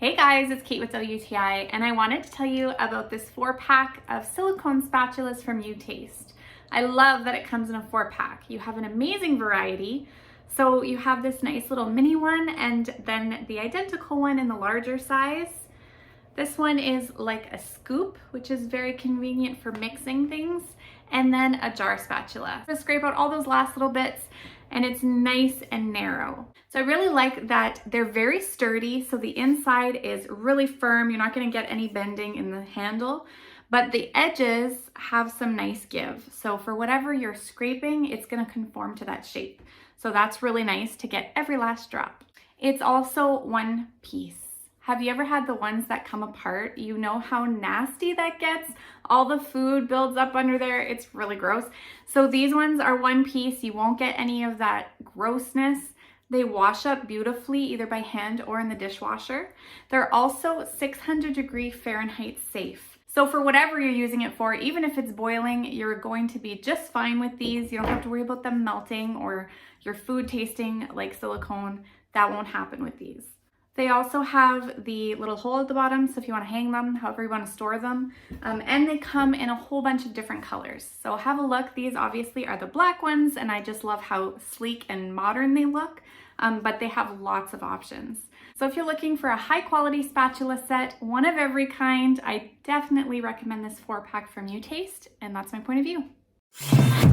Hey guys, it's Kate with WTI, and I wanted to tell you about this 4-pack of silicone spatulas from UTaste. I love that it comes in a 4-pack. You have an amazing variety. So you have this nice little mini one and then the identical one in the larger size. This one is like a scoop, which is very convenient for mixing things, and then a jar spatula. So scrape out all those last little bits, and it's nice and narrow. So I really like that they're very sturdy, so the inside is really firm. You're not gonna get any bending in the handle, but the edges have some nice give. So for whatever you're scraping, it's gonna conform to that shape. So that's really nice to get every last drop. It's also one piece. Have you ever had the ones that come apart? You know how nasty that gets? All the food builds up under there. It's really gross. So these ones are one piece. You won't get any of that grossness. They wash up beautifully either by hand or in the dishwasher. They're also 600-degree Fahrenheit safe. So for whatever you're using it for, even if it's boiling, you're going to be just fine with these. You don't have to worry about them melting or your food tasting like silicone. That won't happen with these. They also have the little hole at the bottom, so if you want to hang them, however you want to store them. And they come in a whole bunch of different colors. So have a look. These obviously are the black ones, and I just love how sleek and modern they look, but they have lots of options. So if you're looking for a high quality spatula set, one of every kind, I definitely recommend this 4-pack from UTaste, and that's my point of view.